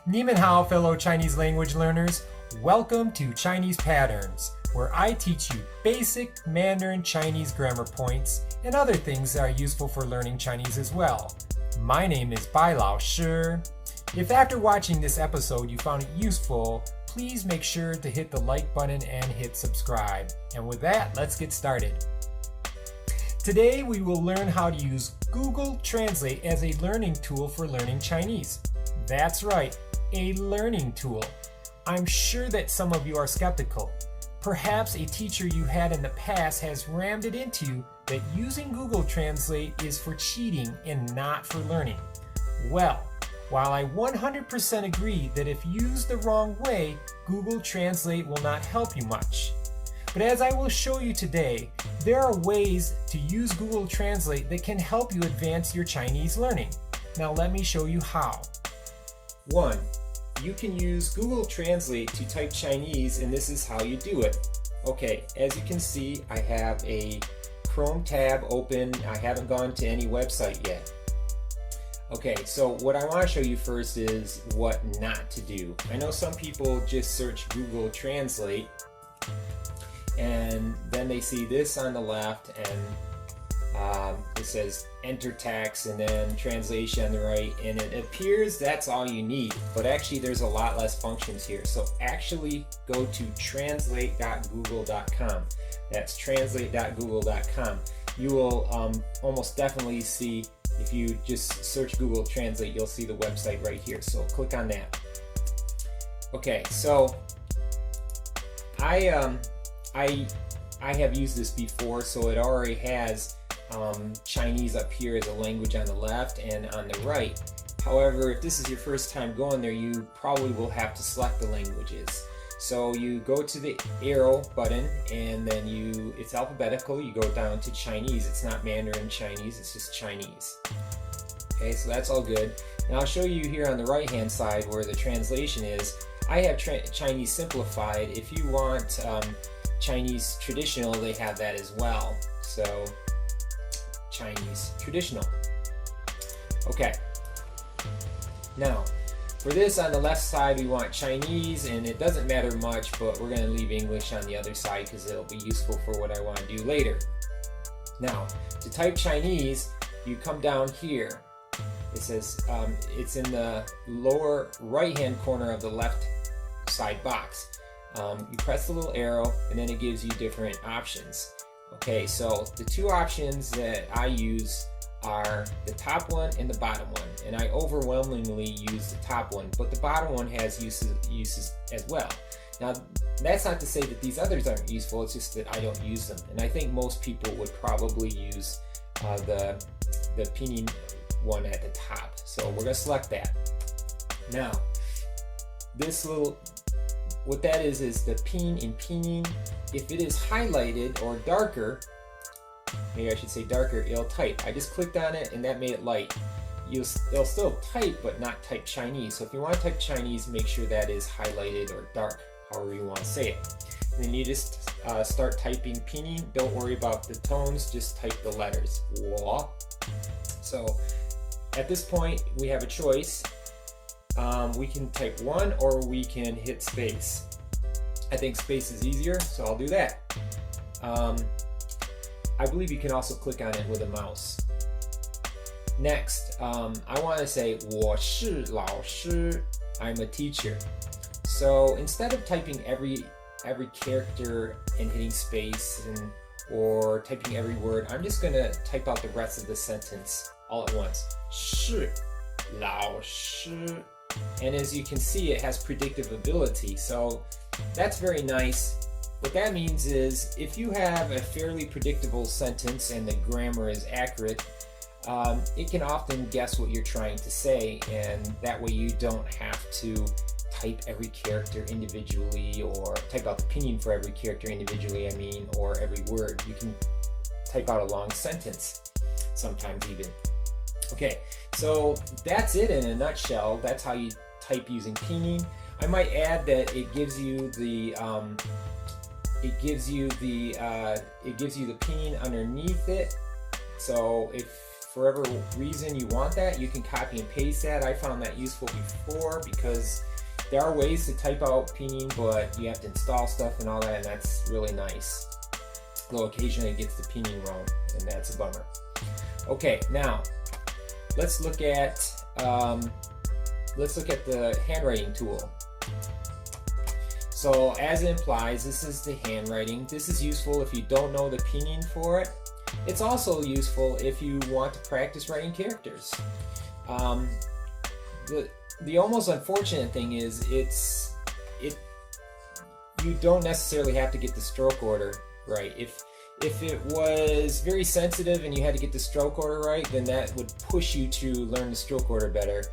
你们好, fellow Chinese language learners. Welcome to Chinese Patterns, where I teach you basic Mandarin Chinese grammar points and other things that are useful for learning Chinese as well. My name is Bai Lao Shi. If after watching this episode you found it useful, please make sure to hit the like button and hit subscribe. And with that, let's get started. Today we will learn how to use Google Translate as a learning tool for learning Chinese. That's right, a learning tool. I'm sure that some of you are skeptical. Perhaps a teacher you had in the past has rammed it into you that using Google Translate is for cheating and not for learning. Well, while I 100% agree that if used the wrong way, Google Translate will not help you much. But as I will show you today, there are ways to use Google Translate that can help you advance your Chinese learning. Now let me show you how. 1. You can use Google Translate to type Chinese, and this is how you do it. Okay, as you can see, I have a Chrome tab open. I haven't gone to any website yet. Okay, so what I want to show you first is what not to do. I know some people just search Google Translate and then they see this on the left and it says enter text and then translation on the right, and it appears that's all you need, but actually there's a lot less functions here. So actually go to translate.google.com. That's translate.google.com. You will almost definitely see, if you just search Google Translate, you'll see the website right here. So click on that. Okay, so I have used this before, so it already has Chinese up here as a language on the left and on the right. However, if this is your first time going there, you probably will have to select the languages. So you go to the arrow button and then it's alphabetical. You go down to Chinese. It's not Mandarin Chinese, it's just Chinese. Okay, so that's all good. Now I'll show you here on the right hand side where the translation is. I have Chinese simplified. If you want Chinese traditional, they have that as well. So Chinese traditional. Okay. Now, for this on the left side, we want Chinese, and it doesn't matter much, but we're going to leave English on the other side because it'll be useful for what I want to do later. Now, to type Chinese, you come down here. It says it's in the lower right-hand corner of the left side box. You press the little arrow, and then it gives you different options. Okay, so the two options that I use are the top one and the bottom one, and I overwhelmingly use the top one, but the bottom one has uses as well. Now that's not to say that these others aren't useful, it's just that I don't use them, and I think most people would probably use the pinyin one at the top. So we're going to select that. Now this little, what that is the pin in pinyin. If it is highlighted or darker, maybe I should say darker, it'll type. I just clicked on it and that made it light. It'll still type but not type Chinese. So if you want to type Chinese, make sure that is highlighted or dark, however you want to say it. And then you just start typing pinyin. Don't worry about the tones, just type the letters. Voila. So at this point we have a choice. We can type one or we can hit space. I think space is easier, so I'll do that. I believe you can also click on it with a mouse. Next, I want to say 我是老师, I'm a teacher. So instead of typing every character and hitting space or typing every word, I'm just going to type out the rest of the sentence all at once. 是老师. And as you can see, it has predictive ability, so that's very nice. What that means is if you have a fairly predictable sentence and the grammar is accurate, it can often guess what you're trying to say, and that way you don't have to type every character individually or type out the pinyin for every character individually, or every word. You can type out a long sentence, sometimes even. Okay, so that's it in a nutshell. That's how you type using pinyin. I might add that it gives you the pinyin underneath it. So if for whatever reason you want that, you can copy and paste that. I found that useful before because there are ways to type out pinyin, but you have to install stuff and all that, and that's really nice. Though occasionally it gets the pinyin wrong, and that's a bummer. Okay, now let's look at the handwriting tool. So as it implies, this is the handwriting. This is useful if you don't know the pinyin for it. It's also useful if you want to practice writing characters. The almost unfortunate thing is you don't necessarily have to get the stroke order right. If it was very sensitive and you had to get the stroke order right, then that would push you to learn the stroke order better.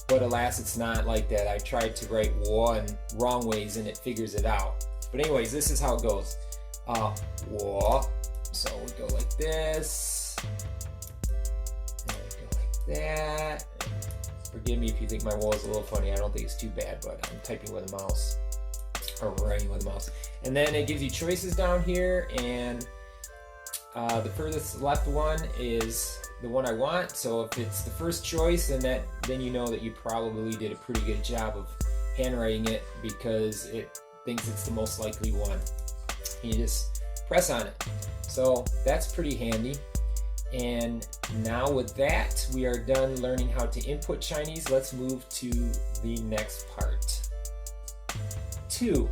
But alas, it's not like that. I tried to write "wo" in wrong ways and it figures it out. But anyways, this is how it goes. "wo." So we go like this. And we go like that. Forgive me if you think my "wo" is a little funny. I don't think it's too bad, but I'm typing with a mouse. Or writing with a mouse. And then it gives you choices down here, and the furthest left one is the one I want. So if it's the first choice, then you know that you probably did a pretty good job of handwriting it because it thinks it's the most likely one. And you just press on it. So that's pretty handy. And now with that, we are done learning how to input Chinese. Let's move to the next part. 2.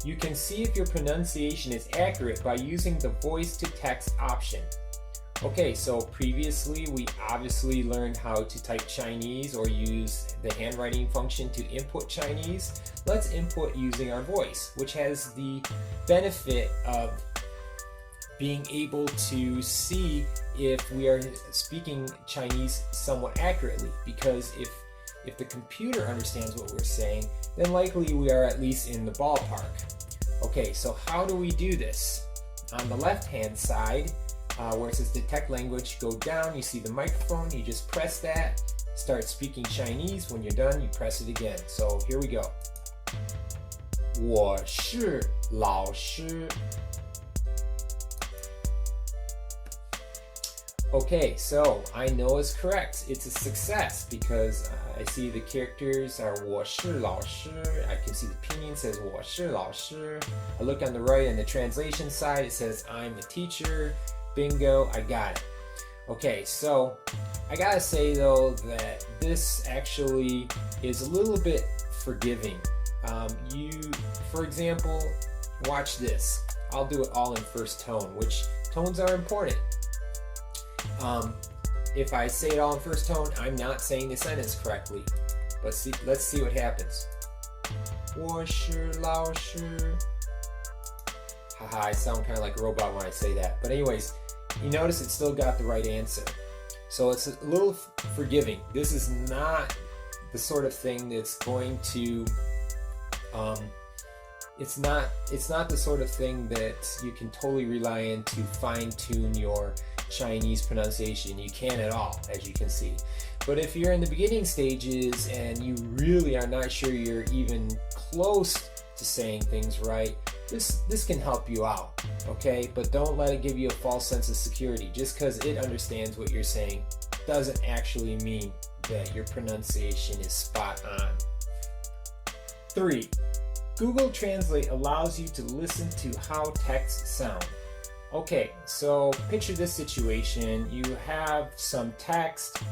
You can see if your pronunciation is accurate by using the voice to text option. Okay, so previously we obviously learned how to type Chinese or use the handwriting function to input Chinese. Let's input using our voice, which has the benefit of being able to see if we are speaking Chinese somewhat accurately, because if the computer understands what we're saying, then likely we are at least in the ballpark. Okay, so how do we do this? On the left hand side, where it says detect language, go down, you see the microphone, you just press that, start speaking Chinese. When you're done, you press it again. So here we go. 我是老师. Okay, so I know it's correct. It's a success because I see the characters are 我是老师. I can see the pinyin says 我是老师. I look on the right and the translation side, it says I'm a teacher. Bingo, I got it. Okay, so I gotta say though that this actually is a little bit forgiving. For example, watch this. I'll do it all in first tone, which tones are important. If I say it all in first tone, I'm not saying the sentence correctly. But let's see what happens. 我是老师. Haha, I sound kind of like a robot when I say that. But anyways, you notice it still got the right answer. So it's a little forgiving. This is not the sort of thing that's going to it's not the sort of thing that you can totally rely on to fine-tune your Chinese pronunciation. You can't at all, as you can see. But if you're in the beginning stages and you really are not sure you're even close to saying things right, this can help you out, okay? But don't let it give you a false sense of security. Just because it understands what you're saying doesn't actually mean that your pronunciation is spot on. 3. Google Translate allows you to listen to how texts sound. Okay, so picture this situation. You have some text,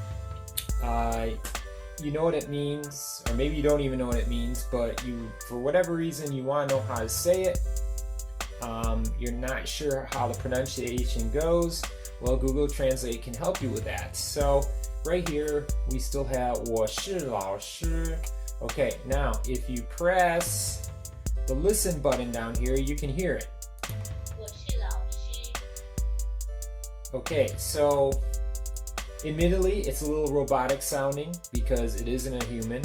you know what it means, or maybe you don't even know what it means, but for whatever reason, you want to know how to say it. You're not sure how the pronunciation goes. Well, Google Translate can help you with that. So right here, we still have 我是老师. Okay, now if you press the listen button down here, you can hear it. 我是老师. Okay, so admittedly, it's a little robotic sounding because it isn't a human,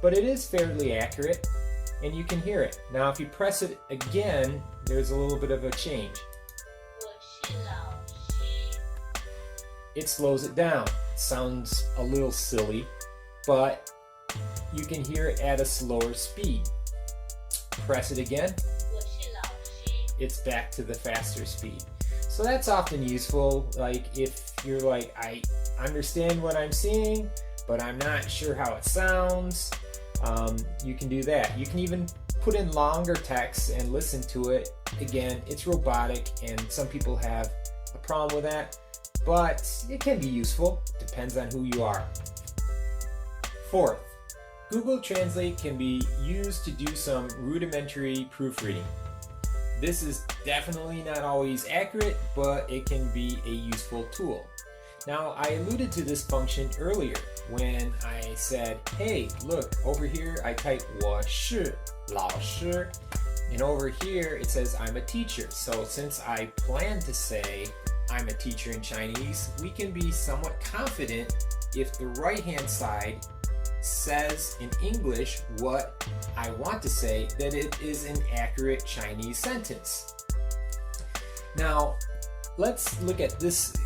but it is fairly accurate and you can hear it. Now, if you press it again, there's a little bit of a change. 我是老师. It slows it down. It sounds a little silly, but you can hear it at a slower speed. Press it again. 我是老师. It's back to the faster speed. So that's often useful, like if you're like, I understand what I'm seeing, but I'm not sure how it sounds, you can do that. You can even put in longer text and listen to it. Again, it's robotic and some people have a problem with that, but it can be useful. Depends on who you are. Fourth, Google Translate can be used to do some rudimentary proofreading. This is definitely not always accurate, but it can be a useful tool. Now, I alluded to this function earlier when I said, hey, look, over here I type 我是老师, and over here it says I'm a teacher. So since I plan to say I'm a teacher in Chinese, we can be somewhat confident if the right-hand side says in English what I want to say, that it is an accurate Chinese sentence. Now, let's look at this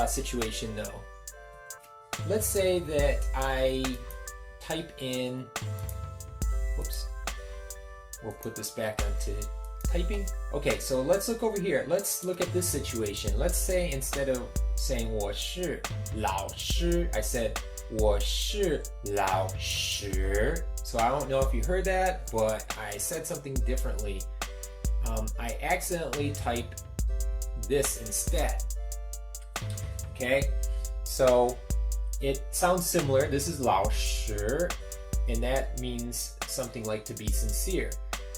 situation though. Let's say that I type in, whoops, we'll put this back onto typing. Okay, so let's look over here. Let's look at this situation. Let's say instead of saying 我是老师, I said 我是老师. So I don't know if you heard that, but I said something differently. I accidentally typed this instead. Okay, so it sounds similar. This is 老师, and that means something like to be sincere.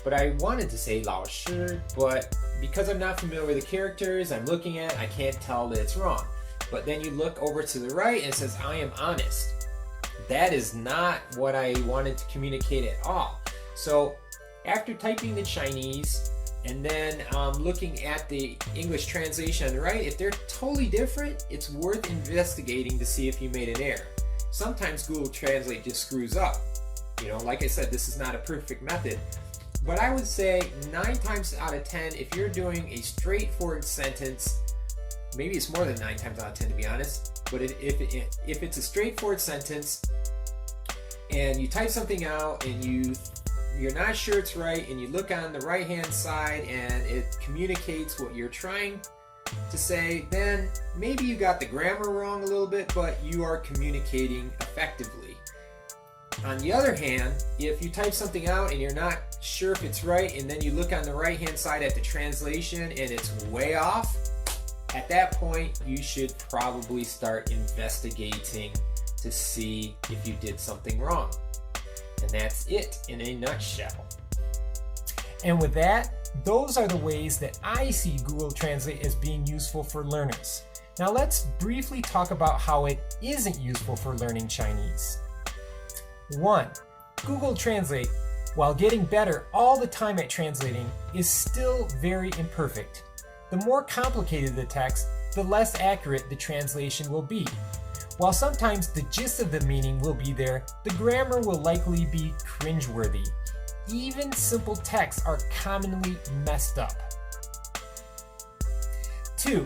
But I wanted to say 老师, but because I'm not familiar with the characters I'm looking at, I can't tell that it's wrong. But then you look over to the right and it says I am honest. That is not what I wanted to communicate at all. So after typing the Chinese and then looking at the English translation on the right, if they're totally different, it's worth investigating to see if you made an error. Sometimes Google Translate just screws up. You know, like I said, this is not a perfect method. But I would say 9 times out of 10, if you're doing a straightforward sentence, maybe it's more than 9 times out of 10 to be honest, but if it's a straightforward sentence and you type something out and you're not sure it's right and you look on the right hand side and it communicates what you're trying to say, then maybe you got the grammar wrong a little bit, but you are communicating effectively. On the other hand, if you type something out and you're not sure if it's right and then you look on the right hand side at the translation and it's way off, at that point you should probably start investigating to see if you did something wrong. And that's it in a nutshell. And with that, those are the ways that I see Google Translate as being useful for learners. Now let's briefly talk about how it isn't useful for learning Chinese. 1. Google Translate, while getting better all the time at translating, is still very imperfect. The more complicated the text, the less accurate the translation will be. While sometimes the gist of the meaning will be there, the grammar will likely be cringeworthy. Even simple texts are commonly messed up. 2.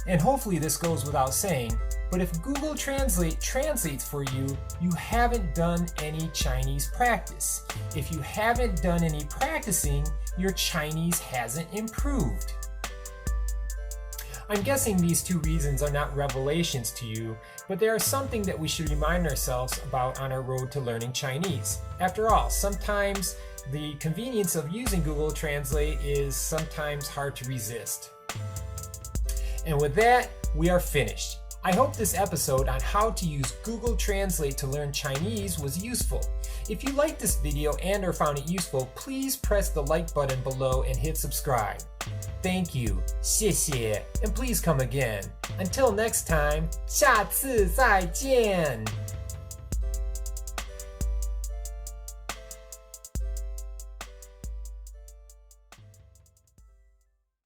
And hopefully this goes without saying, but if Google Translate translates for you, you haven't done any Chinese practice. If you haven't done any practicing, your Chinese hasn't improved. I'm guessing these 2 reasons are not revelations to you, but they are something that we should remind ourselves about on our road to learning Chinese. After all, sometimes the convenience of using Google Translate is sometimes hard to resist. And with that, we are finished. I hope this episode on how to use Google Translate to learn Chinese was useful. If you liked this video and or found it useful, please press the like button below and hit subscribe. Thank you, 谢谢, and please come again. Until next time, 下次再见.